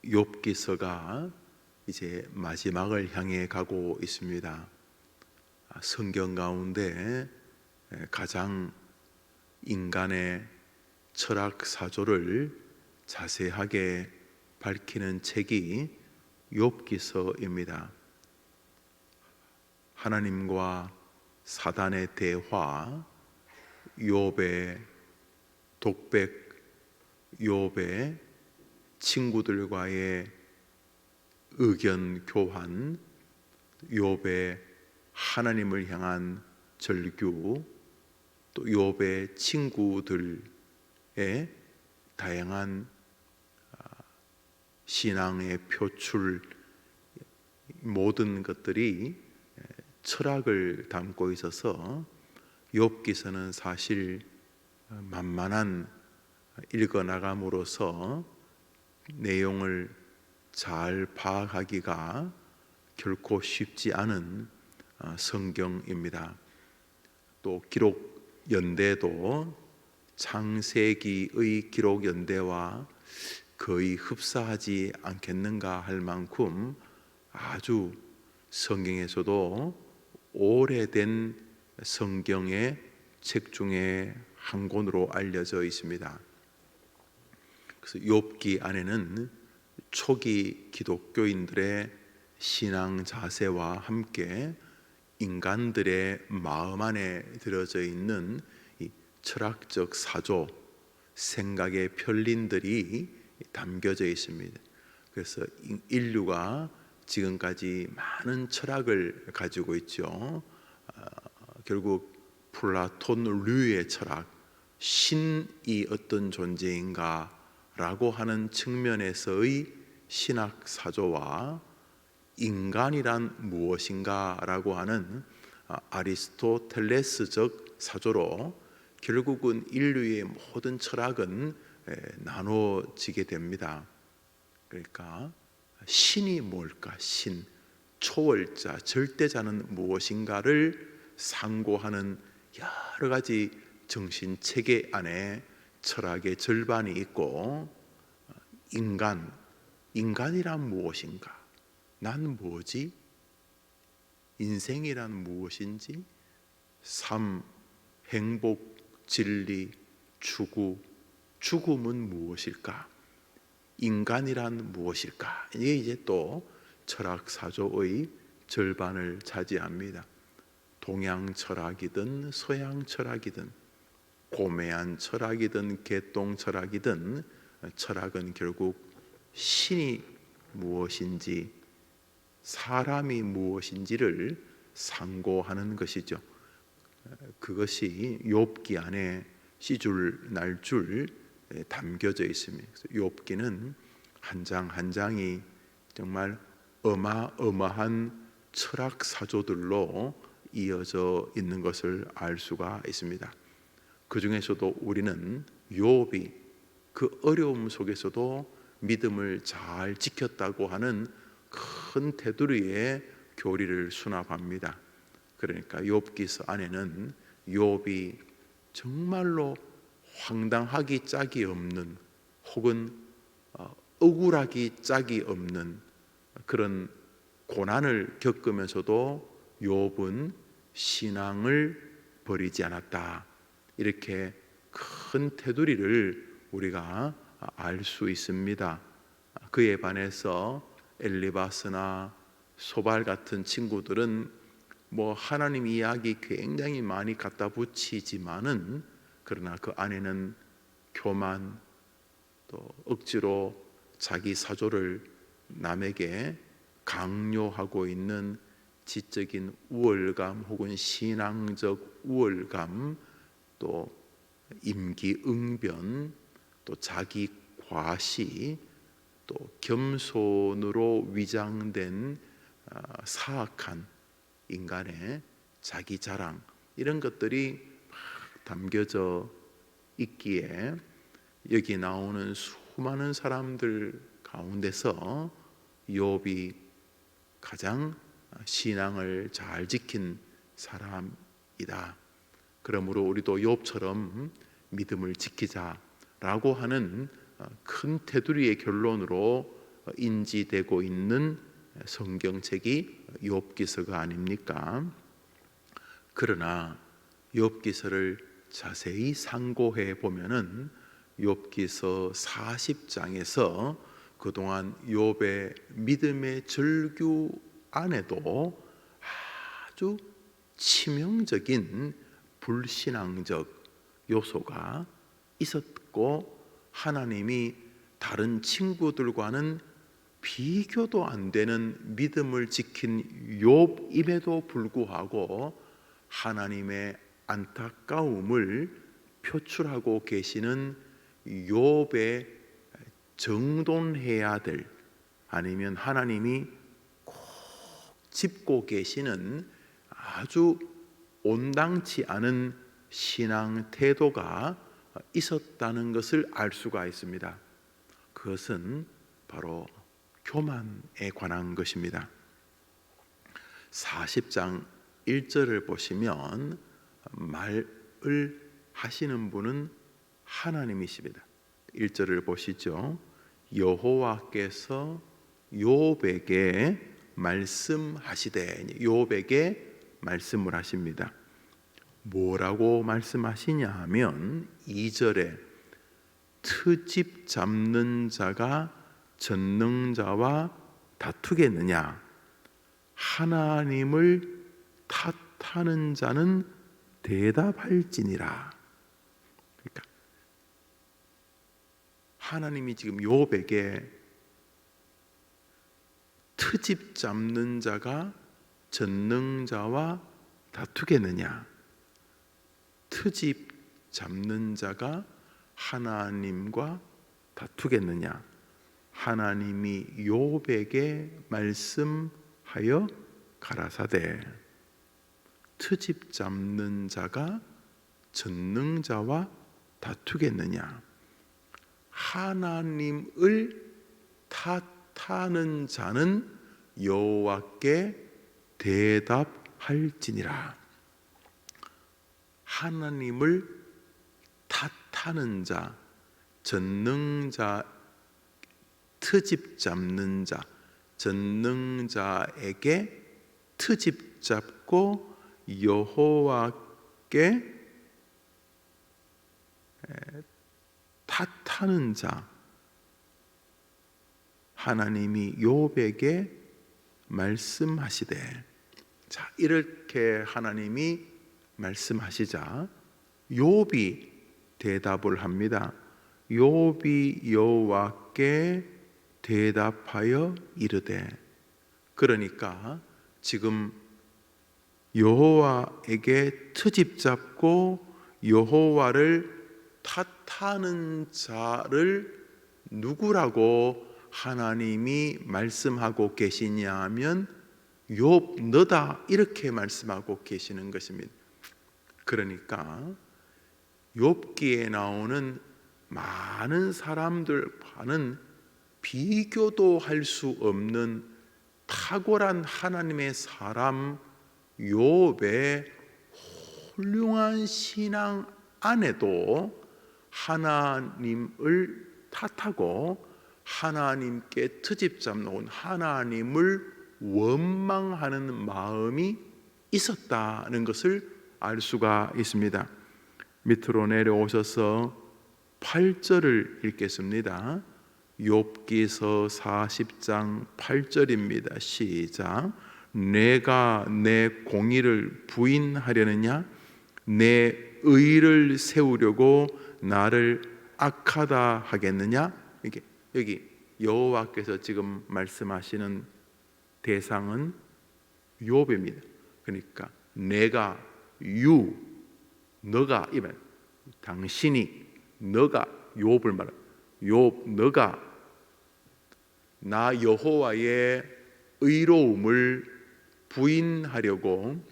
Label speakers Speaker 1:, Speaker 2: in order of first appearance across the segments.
Speaker 1: 욥기서가 이제 마지막을 향해 가고 있습니다. 성경 가운데 가장 인간의 철학 사조를 자세하게 밝히는 책이 욥기서입니다. 하나님과 사단의 대화, 욥의 독백, 욥의 친구들과의 의견 교환, 욥의 하나님을 향한 절규, 또 욥의 친구들의 다양한 신앙의 표출, 모든 것들이 철학을 담고 있어서 욥기서는 사실 만만한 읽어나감으로써 내용을 잘 파악하기가 결코 쉽지 않은 성경입니다. 또 기록 연대도 창세기의 기록 연대와 거의 흡사하지 않겠는가 할 만큼 아주 성경에서도 오래된 성경의 책 중에 한 권으로 알려져 있습니다. 그래서 욥기 안에는 초기 기독교인들의 신앙 자세와 함께 인간들의 마음 안에 들어져 있는 이 철학적 사조, 생각의 편린들이 담겨져 있습니다. 그래서 인류가 지금까지 많은 철학을 가지고 있죠. 결국 플라톤류의 철학, 신이 어떤 존재인가라고 하는 측면에서의 신학 사조와 인간이란 무엇인가라고 하는 아리스토텔레스적 사조로 결국은 인류의 모든 철학은 나눠지게 됩니다. 그러니까 신이 뭘까? 신, 초월자, 절대자는 무엇인가를 상고하는 여러 가지 정신 체계 안에 철학의 절반이 있고, 인간이란 무엇인가? 난 뭐지? 인생이란 무엇인지? 삶, 행복, 진리, 추구, 죽음은 무엇일까? 인간이란 무엇일까? 이게 이제 또 철학 사조의 절반을 차지합니다. 동양 철학이든 서양 철학이든 고매한 철학이든 개똥 철학이든 철학은 결국 신이 무엇인지 사람이 무엇인지를 상고하는 것이죠. 그것이 욥기 안에 시줄 날줄 담겨져 있습니다. 욥기는 한 장 한 장이 정말 어마어마한 철학 사조들로 이어져 있는 것을 알 수가 있습니다. 그 중에서도 우리는 욥이 그 어려움 속에서도 믿음을 잘 지켰다고 하는 큰 테두리의 교리를 수납합니다. 그러니까 욥기서 안에는 욥이 정말로 황당하기 짝이 없는 혹은 억울하기 짝이 없는 그런 고난을 겪으면서도 욥은 신앙을 버리지 않았다. 이렇게 큰 테두리를 우리가 알 수 있습니다. 그에 반해서 엘리바스나 소발 같은 친구들은 하나님 이야기 굉장히 많이 갖다 붙이지만은 그러나 그 안에는 교만, 또 억지로 자기 사조를 남에게 강요하고 있는 지적인 우월감 혹은 신앙적 우월감, 또 임기응변, 또 자기 과시, 또 겸손으로 위장된 사악한 인간의 자기 자랑, 이런 것들이 담겨져 있기에 여기 나오는 수많은 사람들 가운데서 욥이 가장 신앙을 잘 지킨 사람이다. 그러므로 우리도 욥처럼 믿음을 지키자라고 하는 큰 테두리의 결론으로 인지되고 있는 성경책이 욥기서가 아닙니까? 그러나 욥기서를 자세히 상고해 보면은 욥기서 40장에서 그동안 욥의 믿음의 절규 안에도 아주 치명적인 불신앙적 요소가 있었고, 하나님이 다른 친구들과는 비교도 안 되는 믿음을 지킨 욥임에도 불구하고 하나님의 안타까움을 표출하고 계시는 욥의 정돈해야 될, 아니면 하나님이 꼭 짚고 계시는 아주 온당치 않은 신앙 태도가 있었다는 것을 알 수가 있습니다. 그것은 바로 교만에 관한 것입니다. 40장 1절을 보시면 말을 하시는 분은 하나님이십니다. 1절을 보시죠. 여호와께서 욥에게 말씀하시되, 욥에게 말씀을 하십니다. 뭐라고 말씀하시냐 하면 2절에 트집 잡는 자가 전능자와 다투겠느냐, 하나님을 탓하는 자는 대답할지니라. 그러니까 하나님이 지금 욥에게 트집 잡는 자가 전능자와 다투겠느냐, 트집 잡는 자가 하나님과 다투겠느냐, 하나님이 욥에게 말씀하여 가라사대 트집 잡는 자가 전능자와 다투겠느냐, 하나님을 탓하는 자는 여호와께 대답할지니라. 하나님을 탓하는 자, 전능자, 트집 잡는 자, 전능자에게 트집 잡고 여호와께 탓하는 자, 하나님이 욥에게 말씀하시되, 자, 이렇게 하나님이 말씀하시자 욥이 대답을 합니다. 욥이 여호와께 대답하여 이르되, 그러니까 지금 여호와에게 트집 잡고 여호와를 탓하는 자를 누구라고 하나님이 말씀하고 계시냐 하면 욥 너다, 이렇게 말씀하고 계시는 것입니다. 그러니까 욥기에 나오는 많은 사람들과는 비교도 할 수 없는 탁월한 하나님의 사람 욥의 훌륭한 신앙 안에도 하나님을 탓하고 하나님께 트집 잡는 하나님을 원망하는 마음이 있었다는 것을 알 수가 있습니다. 밑으로 내려오셔서 8절을 읽겠습니다. 욥기서 40장 8절입니다. 시작. 내가 내 공의를 부인하려느냐, 내 의를 세우려고 나를 악하다 하겠느냐. 이게 여기 여호와께서 지금 말씀하시는 대상은 욥입니다. 그러니까 내가, 너가, 이 말, 당신이, 너가, 욥을 말하, 욥 너가 나 여호와의 의로움을 부인하려고,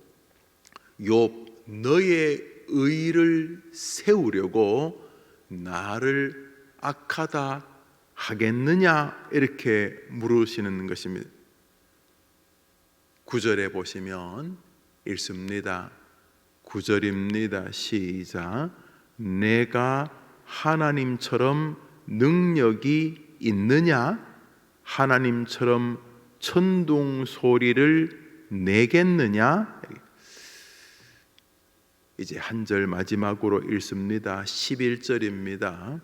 Speaker 1: 욥 너의 의를 세우려고 나를 악하다 하겠느냐, 이렇게 물으시는 것입니다. 9절에 보시면 읽습니다. 9절입니다. 시작. 내가 하나님처럼 능력이 있느냐, 하나님처럼 천둥 소리를 내겠느냐? 이제 한 절 마지막으로 읽습니다. 11절입니다.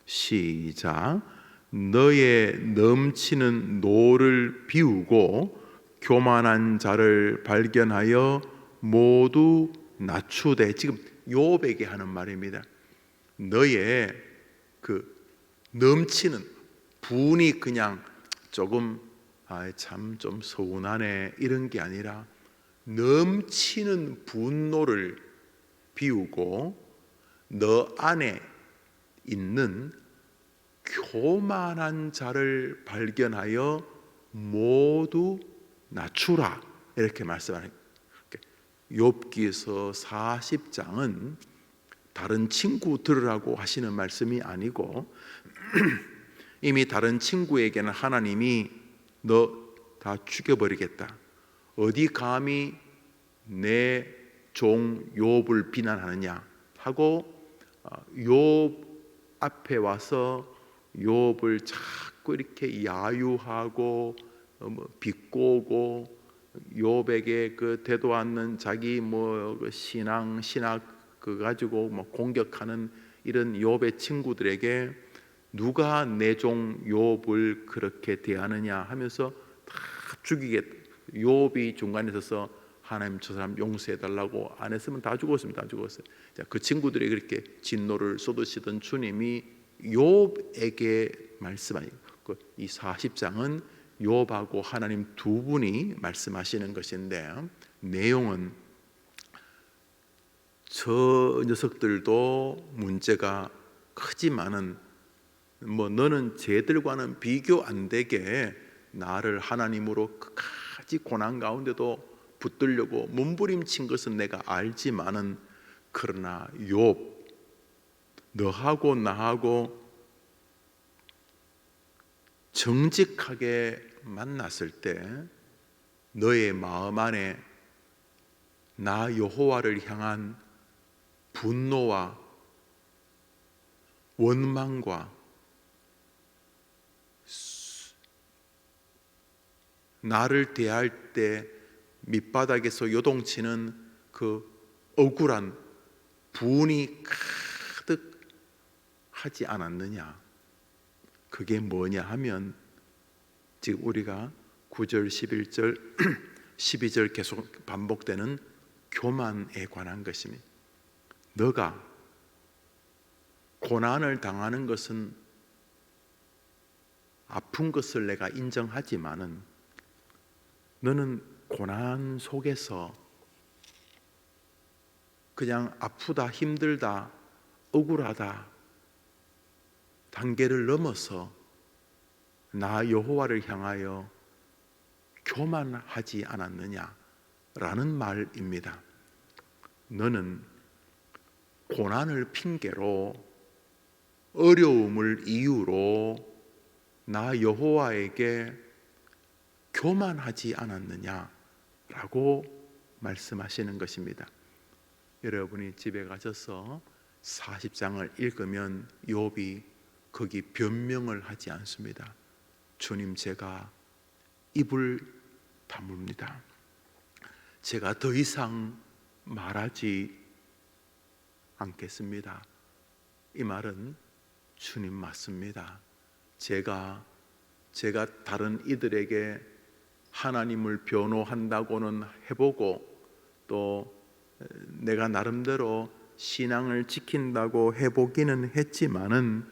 Speaker 1: 시작. 너의 넘치는 노를 비우고 교만한 자를 발견하여 모두 낮추되. 지금 욥에게 하는 말입니다. 너의 그 넘치는 분이 그냥 조금 참 좀 서운하네 이런 게 아니라 넘치는 분노를 비우고 너 안에 있는 교만한 자를 발견하여 모두 낮추라 이렇게 말씀하는 거예요. 욥기서 40장은 다른 친구 들으라고 하시는 말씀이 아니고 이미 다른 친구에게는 하나님이 너 다 죽여버리겠다. 어디 감히 내 종 욥을 비난하느냐 하고 욥 앞에 와서 욥을 자꾸 이렇게 야유하고 비꼬고 욥에게 그 되도 않는 자기 신학 그 가지고 공격하는 이런 욥의 친구들에게 누가 내 종 욥을 그렇게 대하느냐 하면서 다 죽이겠다. 욥이 중간에 서서 하나님 저 사람 용서해 달라고 안 했으면 다 죽었습니다. 다 죽었어요. 자, 그 친구들이 그렇게 진노를 쏟으시던 주님이 욥에게 말씀하니 이 40장은 욥하고 하나님 두 분이 말씀하시는 것인데 내용은 저 녀석들도 문제가 크지만은 너는 쟤들과는 비교 안 되게 나를 하나님으로 끝까지 고난 가운데도 붙들려고 몸부림친 것은 내가 알지만은 그러나 욥 너하고 나하고 정직하게 만났을 때 너의 마음 안에 나 여호와를 향한 분노와 원망과 나를 대할 때 밑바닥에서 요동치는 그 억울한 분이 가득하지 않았느냐. 그게 뭐냐 하면 지금 우리가 9절, 11절, 12절 계속 반복되는 교만에 관한 것입니다. 너가 고난을 당하는 것은 아픈 것을 내가 인정하지만은 너는 고난 속에서 그냥 아프다, 힘들다, 억울하다 단계를 넘어서 나 여호와를 향하여 교만하지 않았느냐라는 말입니다. 너는 고난을 핑계로 어려움을 이유로 나 여호와에게 교만하지 않았느냐라고 말씀하시는 것입니다. 여러분이 집에 가셔서 40장을 읽으면 욥이 거기 변명을 하지 않습니다. 주님, 제가 입을 다뭅니다. 제가 더 이상 말하지 않겠습니다. 이 말은 주님 맞습니다. 제가 다른 이들에게 하나님을 변호한다고는 해보고 또 내가 나름대로 신앙을 지킨다고 해보기는 했지만은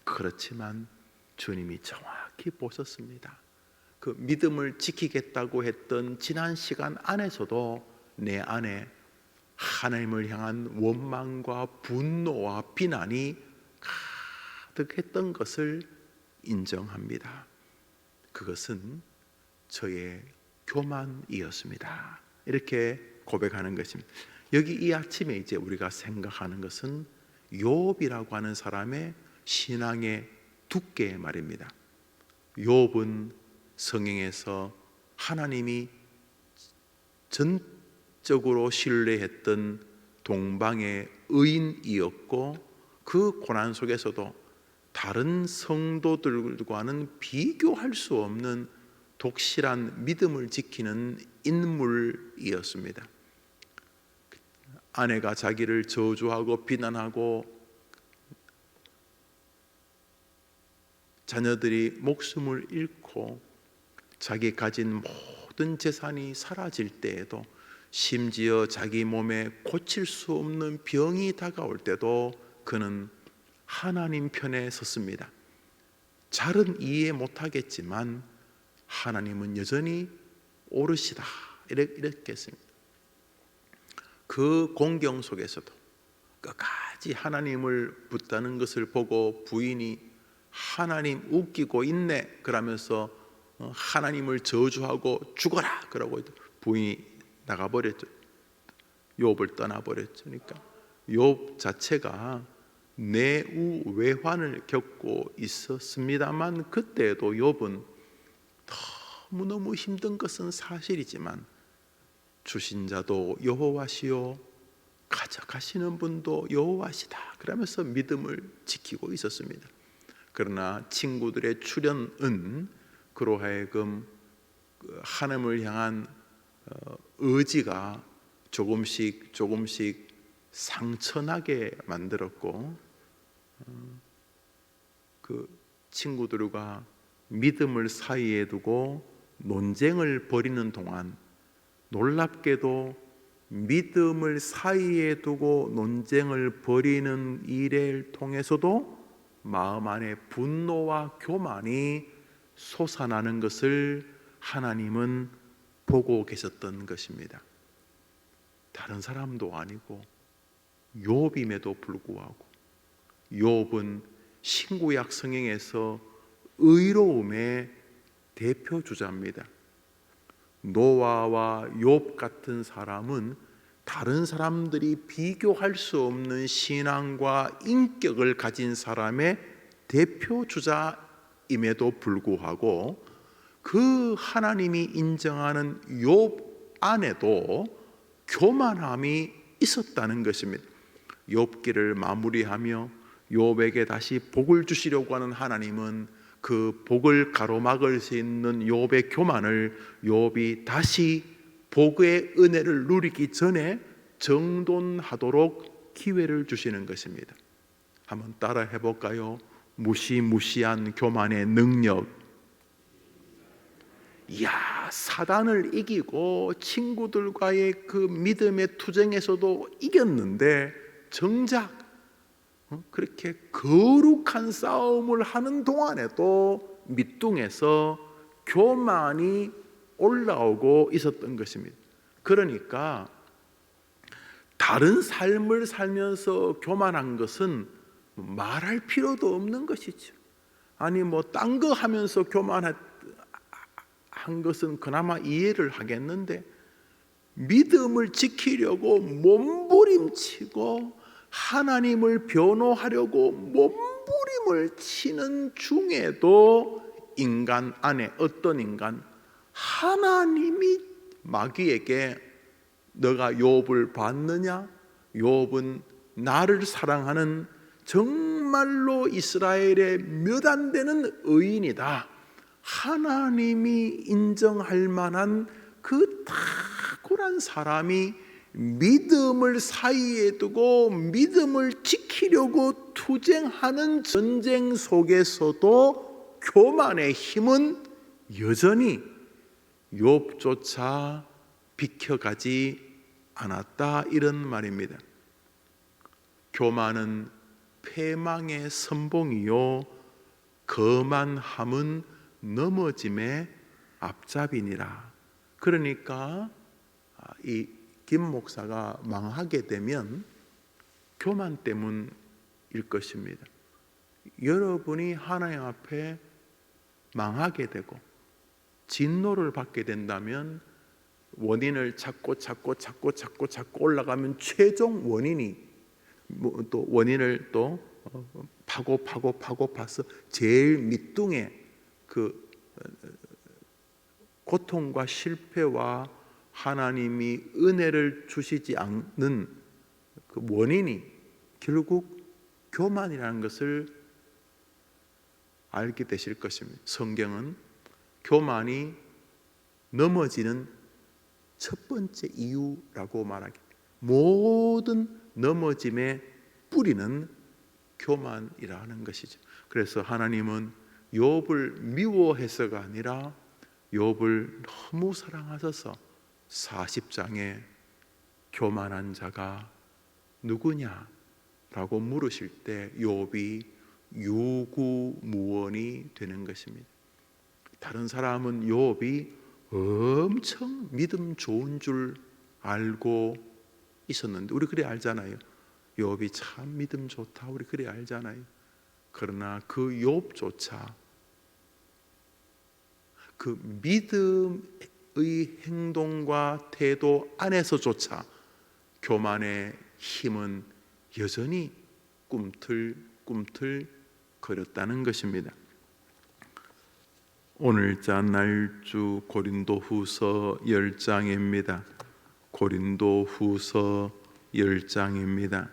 Speaker 1: 그렇지만 주님이 정확히 보셨습니다. 그 믿음을 지키겠다고 했던 지난 시간 안에서도 내 안에 하나님을 향한 원망과 분노와 비난이 가득했던 것을 인정합니다. 그것은 저의 교만이었습니다. 이렇게 고백하는 것입니다. 여기 이 아침에 이제 우리가 생각하는 것은 욥이라고 하는 사람의 신앙의 두께 말입니다. 욥은 성경에서 하나님이 전적으로 신뢰했던 동방의 의인이었고 그 고난 속에서도 다른 성도들과는 비교할 수 없는 독실한 믿음을 지키는 인물이었습니다. 아내가 자기를 저주하고 비난하고 자녀들이 목숨을 잃고 자기 가진 모든 재산이 사라질 때에도, 심지어 자기 몸에 고칠 수 없는 병이 다가올 때도 그는 하나님 편에 섰습니다. 잘은 이해 못하겠지만 하나님은 여전히 옳으시다, 이렇게 했습니다. 그 공경 속에서도 끝까지 하나님을 붙드는 것을 보고 부인이 하나님 웃기고 있네 그러면서 하나님을 저주하고 죽어라 그러고 부인이 나가버렸죠. 욥을 떠나버렸죠. 그러니까 욥 자체가 내우외환을 겪고 있었습니다만, 그때도 욥은 너무너무 힘든 것은 사실이지만 주신 자도 여호와시요 가져가시는 분도 여호와시다 그러면서 믿음을 지키고 있었습니다. 그러나 친구들의 출연은 그로 하여금 하나님을 향한 의지가 조금씩 상처나게 만들었고, 그 친구들과 믿음을 사이에 두고 논쟁을 벌이는 동안, 놀랍게도 믿음을 사이에 두고 논쟁을 벌이는 일을 통해서도 마음 안에 분노와 교만이 솟아나는 것을 하나님은 보고 계셨던 것입니다. 다른 사람도 아니고 욥임에도 불구하고, 욥은 신구약 성경에서 의로움의 대표 주자입니다. 노아와 욥 같은 사람은 다른 사람들이 비교할 수 없는 신앙과 인격을 가진 사람의 대표 주자임에도 불구하고 그 하나님이 인정하는 욥 안에도 교만함이 있었다는 것입니다. 욥기를 마무리하며 욥에게 다시 복을 주시려고 하는 하나님은 그 복을 가로막을 수 있는 욥의 교만을 욥이 다시 복의 은혜를 누리기 전에 정돈하도록 기회를 주시는 것입니다. 한번 따라 해볼까요? 무시무시한 교만의 능력. 이야, 사단을 이기고 친구들과의 그 믿음의 투쟁에서도 이겼는데 정작 그렇게 거룩한 싸움을 하는 동안에도 밑둥에서 교만이 올라오고 있었던 것입니다. 그러니까 다른 삶을 살면서 교만한 것은 말할 필요도 없는 것이죠. 아니 딴 거 하면서 교만한 것은 그나마 이해를 하겠는데, 믿음을 지키려고 몸부림치고 하나님을 변호하려고 몸부림을 치는 중에도 인간 안에 어떤 인간, 하나님이 마귀에게 너가 욥을 봤느냐? 욥은 나를 사랑하는 정말로 이스라엘의 몇 안 되는 의인이다. 하나님이 인정할 만한 그 탁월한 사람이 믿음을 사이에 두고 믿음을 지키려고 투쟁하는 전쟁 속에서도 교만의 힘은 여전히 욥조차 비켜가지 않았다, 이런 말입니다. 교만은 패망의 선봉이요 거만함은 넘어짐의 앞잡이니라. 그러니까 이 김 목사가 망하게 되면 교만 때문일 것입니다. 여러분이 하나님 앞에 망하게 되고 진노를 받게 된다면 원인을 찾고 올라가면 최종 원인이 또 원인을 또 파고 파서 제일 밑둥에 그 고통과 실패와 하나님이 은혜를 주시지 않는 그 원인이 결국 교만이라는 것을 알게 되실 것입니다. 성경은 교만이 넘어지는 첫 번째 이유라고 말하기 때문에 모든 넘어짐의 뿌리는 교만이라는 것이죠. 그래서 하나님은 욥을 미워해서가 아니라 욥을 너무 사랑하셔서 40장에 교만한 자가 누구냐라고 물으실 때 욥이 유구무원이 되는 것입니다. 다른 사람은 욥이 엄청 믿음 좋은 줄 알고 있었는데, 우리 그래 알잖아요. 욥이 참 믿음 좋다, 우리 그래 알잖아요. 그러나 그 욥조차 그 믿음의 행동과 태도 안에서조차 교만의 힘은 여전히 꿈틀꿈틀 거렸다는 것입니다. 오늘자 날주 고린도후서 10장입니다. 고린도후서 10장입니다.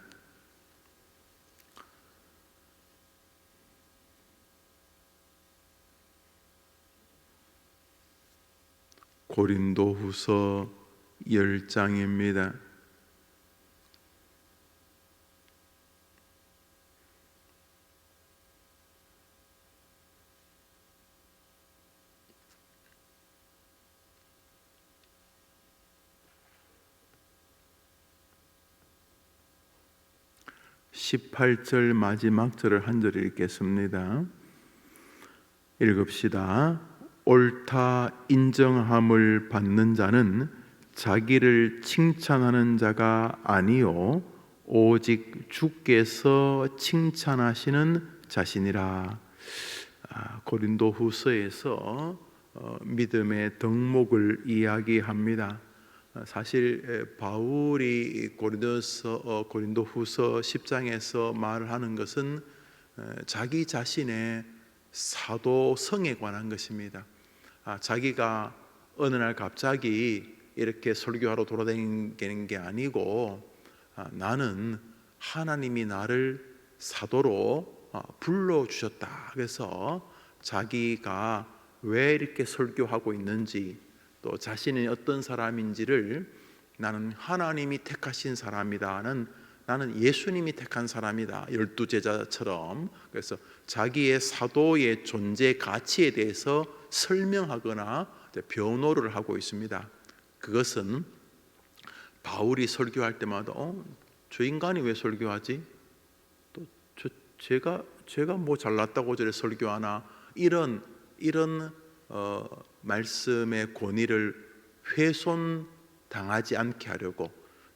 Speaker 1: 고린도후서 10장입니다. 18절 마지막 절을 한 절 읽겠습니다. 읽읍시다. 옳다 인정함을 받는 자는 자기를 칭찬하는 자가 아니요 오직 주께서 칭찬하시는 자신이라. 고린도후서에서 믿음의 덕목을 이야기합니다. 사실 바울이 고린도후서 10장에서 말하는 것은 자기 자신의 사도성에 관한 것입니다. 자기가 어느 날 갑자기 이렇게 설교하러 돌아다니는 게 아니고 나는 하나님이 나를 사도로 불러주셨다. 그래서 자기가 왜 이렇게 설교하고 있는지, 또 자신이 어떤 사람인지를 나는 하나님이 택하신 사람이다, 나는 예수님이 택한 사람이다, 12제자처럼. 그래서 자기의 사도의 존재 가치에 대해서 설명하거나 변호를 하고 있습니다. 그것은 바울이 설교할 때마다 저 인간이 왜 설교하지? 또 제가 뭐 잘났다고 저래 설교하나? 이런 말씀의 권위를 훼손당하지 않게 하려고,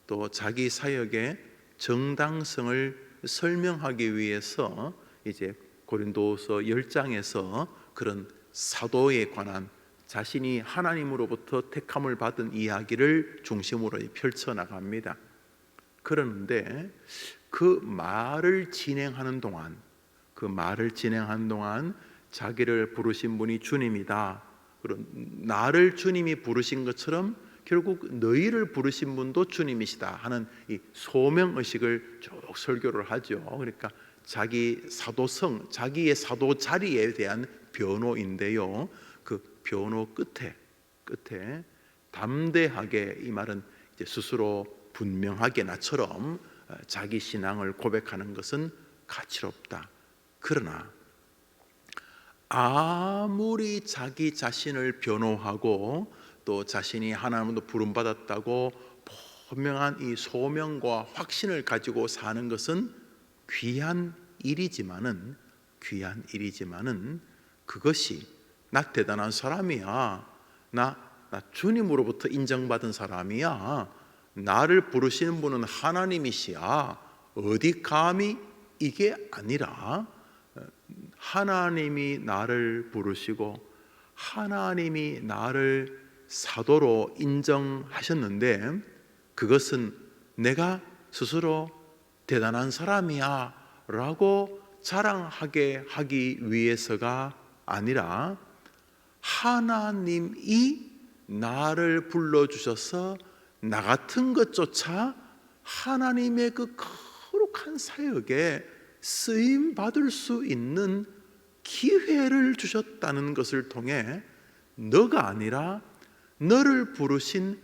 Speaker 1: 또 자기 사역의 정당성을 설명하기 위해서 이제 고린도서 10장에서 그런 사도에 관한 자신이 하나님으로부터 택함을 받은 이야기를 중심으로 펼쳐나갑니다. 그런데 그 말을 진행하는 동안 자기를 부르신 분이 주님이다, 그런 나를 주님이 부르신 것처럼 결국 너희를 부르신 분도 주님이시다 하는 이 소명의식을 쭉 설교를 하죠. 그러니까 자기 사도성, 자기의 사도 자리에 대한 변호인데요, 그 변호 끝에 담대하게, 이 말은 이제 스스로 분명하게 나처럼 자기 신앙을 고백하는 것은 가치롭다. 그러나 아무리 자기 자신을 변호하고 또 자신이 하나님으로 부름받았다고 분명한 이 소명과 확신을 가지고 사는 것은 귀한 일이지만은 그것이 나 대단한 사람이야, 나 주님으로부터 인정받은 사람이야, 나를 부르시는 분은 하나님이시야, 어디 감히, 이게 아니라 하나님이 나를 부르시고 하나님이 나를 사도로 인정하셨는데 그것은 내가 스스로 대단한 사람이야 라고 자랑하게 하기 위해서가 아니라 하나님이 나를 불러주셔서 나 같은 것조차 하나님의 그 거룩한 사역에 쓰임 받을 수 있는 기회를 주셨다는 것을 통해 너가 아니라 너를 부르신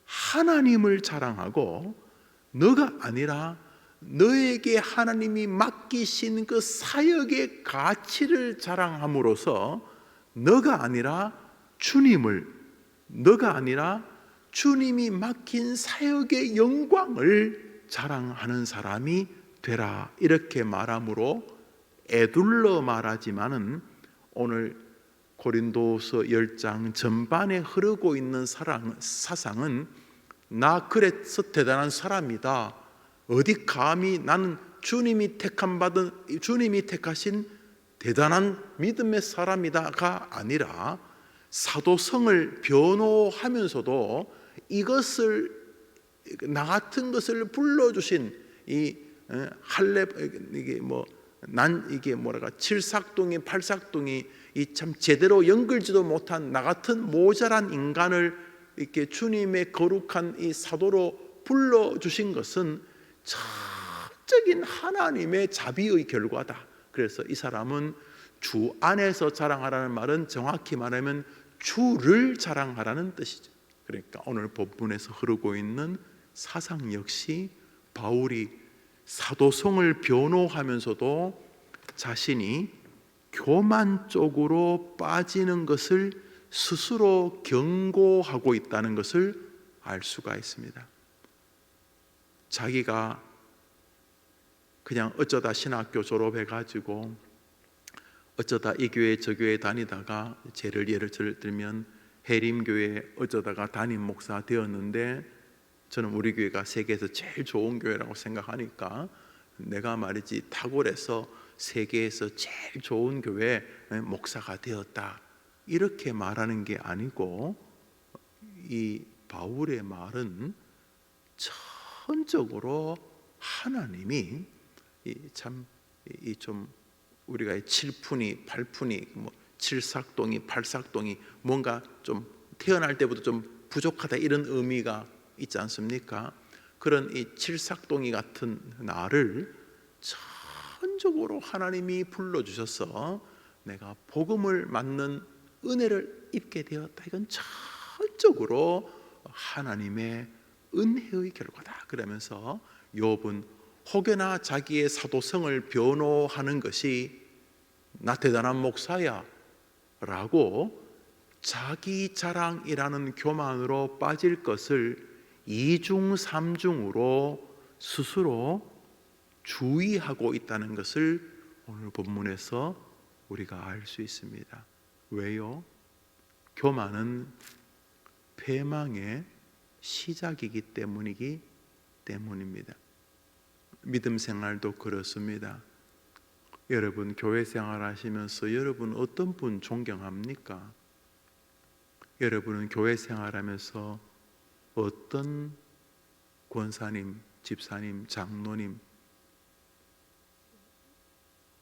Speaker 1: 하나님을 자랑하고, 너가 아니라 너에게 하나님이 맡기신 그 사역의 가치를 자랑함으로써 너가 아니라 주님을, 너가 아니라 주님이 맡긴 사역의 영광을 자랑하는 사람이 되라, 이렇게 말함으로 에둘러 말하지만은 오늘 고린도서 10장 전반에 흐르고 있는 사상은 나 그래서 대단한 사람이다, 어디 감히 나는 주님이 택하신 대단한 믿음의 사람이다가 아니라, 사도성을 변호하면서도 이것을, 나 같은 것을 불러주신 이 할례, 이게 뭐랄까 칠삭둥이 팔삭둥이 이 참 제대로 연결지도 못한 나 같은 모자란 인간을 이렇게 주님의 거룩한 이 사도로 불러주신 것은 전적인 하나님의 자비의 결과다. 그래서 이 사람은 주 안에서 자랑하라는 말은 정확히 말하면 주를 자랑하라는 뜻이죠. 그러니까 오늘 본문에서 흐르고 있는 사상 역시 바울이 사도성을 변호하면서도 자신이 교만 쪽으로 빠지는 것을 스스로 경고하고 있다는 것을 알 수가 있습니다. 자기가 그냥 어쩌다 신학교 졸업해가지고 어쩌다 이 교회 저 교회 다니다가 예를 들면 해림교회 어쩌다가 담임 목사 되었는데, 저는 우리 교회가 세계에서 제일 좋은 교회라고 생각하니까 내가 말이지 탁월해서 세계에서 제일 좋은 교회 목사가 되었다, 이렇게 말하는 게 아니고, 이 바울의 말은 전적으로 하나님이 좀 우리가 칠푼이 팔푼이 칠삭동이 팔삭동이 뭔가 좀 태어날 때부터 좀 부족하다, 이런 의미가 있지 않습니까? 그런 이 칠삭동이 같은 나를 전적으로 하나님이 불러주셔서 내가 복음을 맞는 은혜를 입게 되었다. 이건 전적으로 하나님의 은혜의 결과다. 그러면서 욥은 혹여나 자기의 사도성을 변호하는 것이 나 대단한 목사야 라고 자기 자랑이라는 교만으로 빠질 것을 이중삼중으로 스스로 주의하고 있다는 것을 오늘 본문에서 우리가 알 수 있습니다. 왜요? 교만은 패망의 시작이기 때문입니다. 믿음 생활도 그렇습니다. 여러분 교회 생활 하시면서 여러분 어떤 분 존경합니까? 여러분은 교회 생활하면서 어떤 권사님, 집사님, 장로님,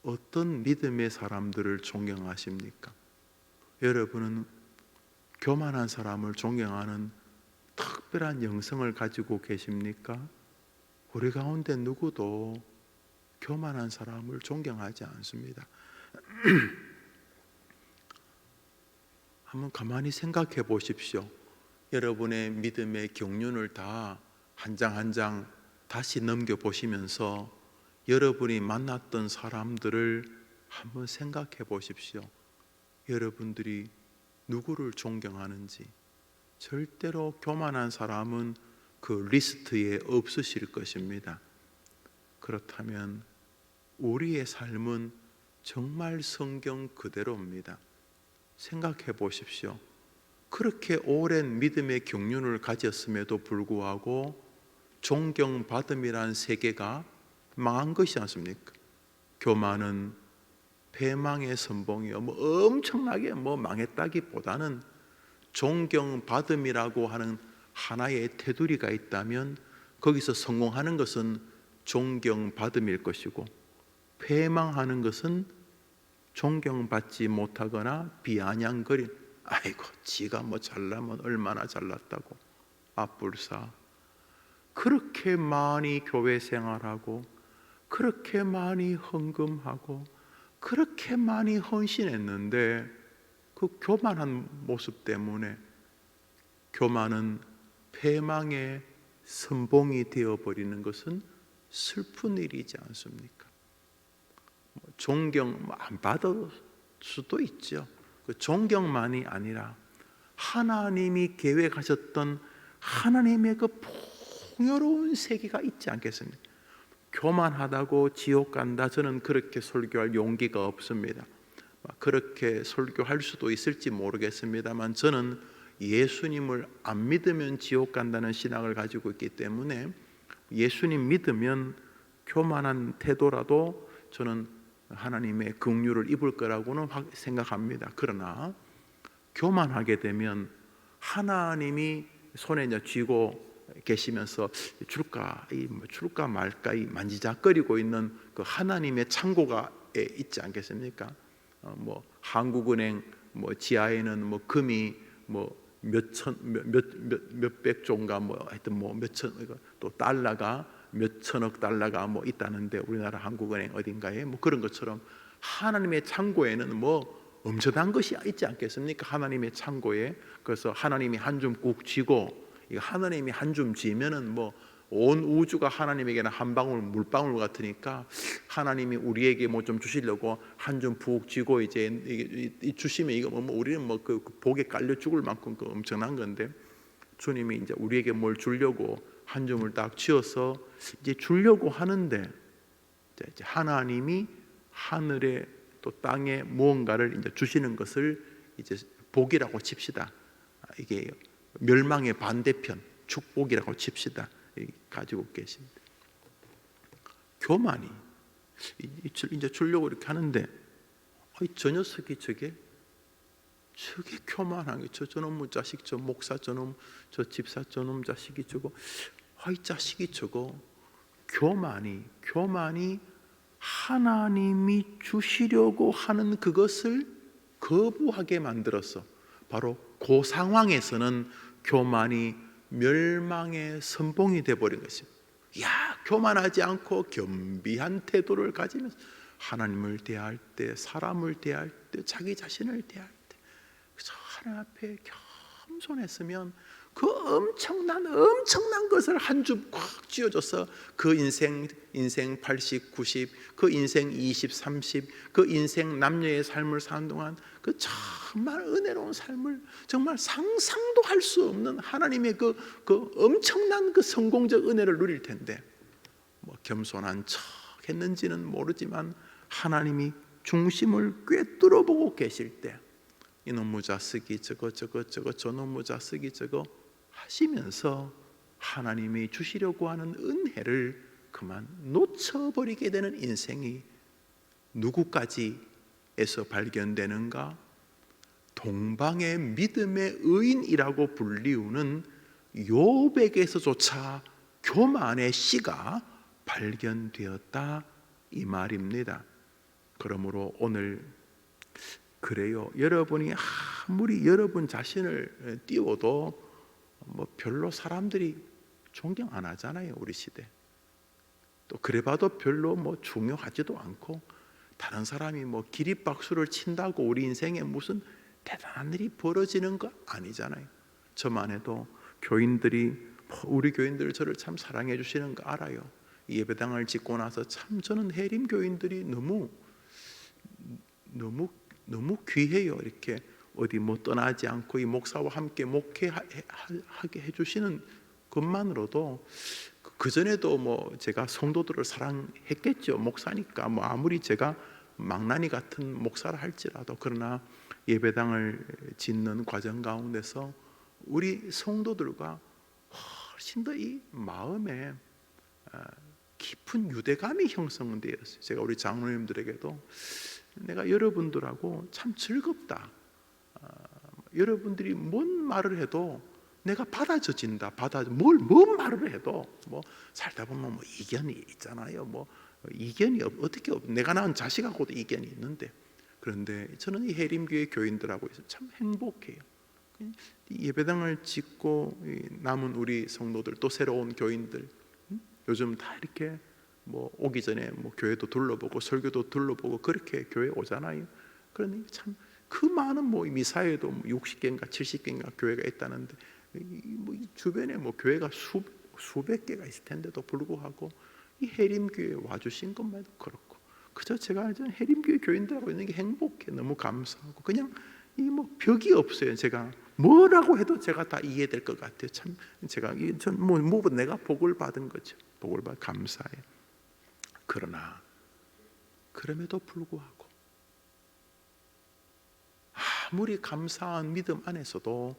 Speaker 1: 어떤 믿음의 사람들을 존경하십니까? 여러분은 교만한 사람을 존경하는 특별한 영성을 가지고 계십니까? 우리 가운데 누구도 교만한 사람을 존경하지 않습니다. 한번 가만히 생각해 보십시오. 여러분의 믿음의 경륜을 다 한 장 한 장 다시 넘겨보시면서 여러분이 만났던 사람들을 한번 생각해 보십시오. 여러분들이 누구를 존경하는지. 절대로 교만한 사람은 그 리스트에 없으실 것입니다. 그렇다면 우리의 삶은 정말 성경 그대로입니다. 생각해 보십시오. 그렇게 오랜 믿음의 경륜을 가졌음에도 불구하고 존경받음이란 세계가 망한 것이 않습니까? 교만은 패망의 선봉이요, 엄청나게 망했다기보다는 존경받음이라고 하는 하나의 테두리가 있다면 거기서 성공하는 것은 존경받음일 것이고, 패망하는 것은 존경받지 못하거나 비아냥거린, 아이고 지가 잘나면 얼마나 잘났다고, 앞불사. 그렇게 많이 교회 생활하고 그렇게 많이 헌금하고 그렇게 많이 헌신했는데 그 교만한 모습 때문에 교만은 패망의 선봉이 되어버리는 것은 슬픈 일이지 않습니까? 존경 안 받을 수도 있죠. 그 존경만이 아니라 하나님이 계획하셨던 하나님의 그 풍요로운 세계가 있지 않겠습니까? 교만하다고 지옥 간다, 저는 그렇게 설교할 용기가 없습니다. 그렇게 설교할 수도 있을지 모르겠습니다만 저는 예수님을 안 믿으면 지옥 간다는 신앙을 가지고 있기 때문에 예수님 믿으면 교만한 태도라도 저는 하나님의 긍휼을 입을 거라고는 생각합니다. 그러나 교만하게 되면 하나님이 손에 쥐고 계시면서 줄까 말까 만지작거리고 있는 그 하나님의 창고가 있지 않겠습니까? 뭐 한국은행 지하에는 금이 몇백 조인가 하여튼 몇천, 또 달러가 몇천억 달러가 있다는데 우리나라 한국은행 어딘가에 그런 것처럼 하나님의 창고에는 엄청난 것이 있지 않겠습니까? 하나님의 창고에. 그래서 하나님이 한 줌 꾹 쥐고, 하나님이 한 줌 쥐면은 온 우주가 하나님에게는 한 방울 물방울 같으니까 하나님이 우리에게 좀 주시려고 한 줌 푹 쥐고 이제 주시면 이거 우리는 그 복에 깔려 죽을 만큼 그 엄청난 건데, 주님이 이제 우리에게 뭘 주려고 한 줌을 딱 쥐어서 이제 주려고 하는데, 이제 하나님이 하늘에 또 땅에 무언가를 이제 주시는 것을 이제 복이라고 칩시다. 이게 멸망의 반대편 축복이라고 칩시다. 가지고 계십니다. 교만이 이제 주려고 이렇게 하는데, 저 녀석이 저게 교만한 게 저놈의 자식, 저 목사 저놈, 저 집사 저놈 자식이 저거, 이 자식이 저거. 교만이 하나님이 주시려고 하는 그것을 거부하게 만들어서 바로 그 상황에서는 교만이 멸망의 선봉이 되어버린 것입니다. 교만하지 않고 겸비한 태도를 가지면서 하나님을 대할 때, 사람을 대할 때, 자기 자신을 대할 때 그래서 하나님 앞에 겸손했으면 그 엄청난 것을 한 줌 꽉 쥐어줘서 그 인생 80, 90, 그 인생 20, 30, 그 인생 남녀의 삶을 사는 동안 그 정말 은혜로운 삶을 정말 상상도 할 수 없는 하나님의 그 엄청난 그 성공적 은혜를 누릴 텐데, 겸손한 척 했는지는 모르지만 하나님이 중심을 꿰뚫어 보고 계실 때 이놈의 자식이 저거 저놈의 자식이 저거 하시면서 하나님이 주시려고 하는 은혜를 그만 놓쳐버리게 되는 인생이 누구까지에서 발견되는가? 동방의 믿음의 의인이라고 불리우는 욥에게서조차 교만의 씨가 발견되었다, 이 말입니다. 그러므로 오늘 그래요, 여러분이 아무리 여러분 자신을 띄워도 별로 사람들이 존경 안 하잖아요, 우리 시대. 또 그래봐도 별로 중요하지도 않고, 다른 사람이 기립박수를 친다고 우리 인생에 무슨 대단한 일이 벌어지는 거 아니잖아요. 저만 해도 교인들이, 우리 교인들 저를 참 사랑해 주시는 거 알아요. 예배당을 짓고 나서 참 저는 해림 교인들이 너무 귀해요. 이렇게 어디 떠나지 않고 이 목사와 함께 목회하게 해주시는 것만으로도, 그전에도 제가 성도들을 사랑했겠죠. 목사니까 아무리 제가 망나니 같은 목사라 할지라도. 그러나 예배당을 짓는 과정 가운데서 우리 성도들과 훨씬 더 이 마음에 깊은 유대감이 형성되었어요. 제가 우리 장로님들에게도 내가 여러분들하고 참 즐겁다, 여러분들이 뭔 말을 해도 내가 받아져진다. 뭔 말을 해도 살다 보면 이견이 있잖아요. 이견이 어떻게 내가 낳은 자식하고도 이견이 있는데, 그런데 저는 이 해림교회 교인들하고 있어 참 행복해요. 예배당을 짓고 남은 우리 성도들, 또 새로운 교인들, 요즘 다 이렇게 뭐 오기 전에 뭐 교회도 둘러보고 설교도 둘러보고 그렇게 교회 오잖아요. 그런데 참 그 많은 뭐 미사에도 뭐 60개인가 70개인가 교회가 있다는데 이 주변에 뭐 교회가 수백 개가 있을 텐데도 불구하고 이 해림교회 와주신 것만 해도 그렇고, 그저 제가 이제 해림교회 교인들하고 있는 게 행복해, 너무 감사하고, 그냥 이 뭐 벽이 없어요. 제가 뭐라고 해도 제가 다 이해될 것 같아요. 참 제가 뭐 내가 복을 받은 거죠. 복을 받 감사해요. 그러나 그럼에도 불구하고 아무리 감사한 믿음 안에서도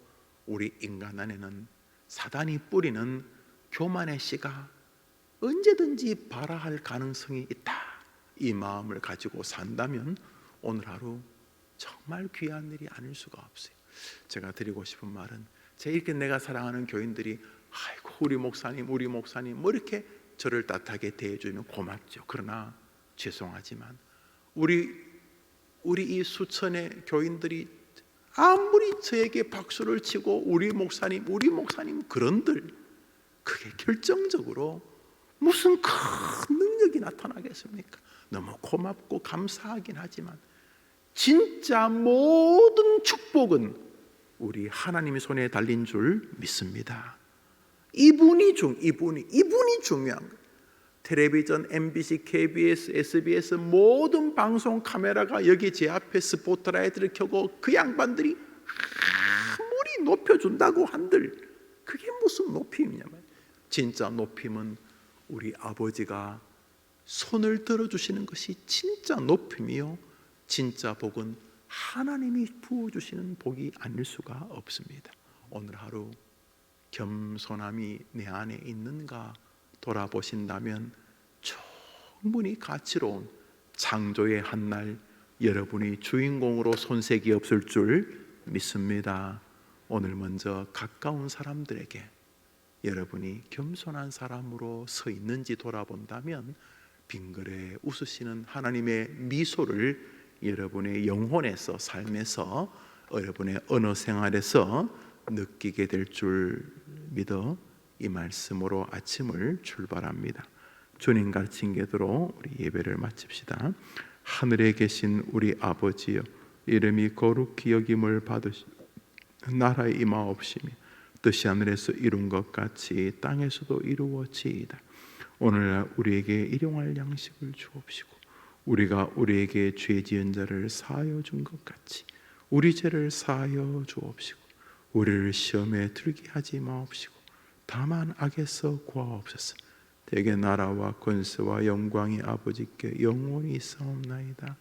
Speaker 1: 우리 인간 안에는 사단이 뿌리는 교만의 씨가 언제든지 발아할 가능성이 있다. 이 마음을 가지고 산다면 오늘 하루 정말 귀한 일이 아닐 수가 없어요. 제가 드리고 싶은 말은, 이렇게 내가 사랑하는 교인들이 아이고 우리 목사님 뭐 이렇게 저를 따뜻하게 대해주면 고맙죠. 그러나 죄송하지만 우리 이 수천의 교인들이 아무리 저에게 박수를 치고 우리 목사님 그런들, 그게 결정적으로 무슨 큰 능력이 나타나겠습니까? 너무 고맙고 감사하긴 하지만 진짜 모든 축복은 우리 하나님의 손에 달린 줄 믿습니다. 이분이 중요한 거예요. 텔레비전, MBC, KBS, SBS 모든 방송 카메라가 여기 제 앞에 스포트라이트를 켜고 그 양반들이 아무리 높여준다고 한들 그게 무슨 높임이냐면, 진짜 높임은 우리 아버지가 손을 들어주시는 것이 진짜 높임이요, 진짜 복은 하나님이 부어주시는 복이 아닐 수가 없습니다. 오늘 하루 겸손함이 내 안에 있는가 돌아보신다면 충분히 가치로운 창조의 한날 여러분이 주인공으로 손색이 없을 줄 믿습니다. 오늘 먼저 가까운 사람들에게 여러분이 겸손한 사람으로 서 있는지 돌아본다면 빙그레 웃으시는 하나님의 미소를 여러분의 영혼에서, 삶에서, 여러분의 언어 생활에서 느끼게 될 줄 믿어 이 말씀으로 아침을 출발합니다. 주님 가르친 궤도로 우리 예배를 마칩시다. 하늘에 계신 우리 아버지여, 이름이 거룩히 여김을 받으시고 나라의 임하옵시며 뜻이 하늘에서 이룬 것 같이 땅에서도 이루어지이다. 오늘날 우리에게 일용할 양식을 주옵시고 우리가 우리에게 죄 지은 자를 사하여 준 것 같이 우리 죄를 사하여 주옵시고 우리를 시험에 들게 하지 마옵시고 다만 악에서 구하옵소서. 대개 나라와 권세와 영광이 아버지께 영원히 있사옵나이다.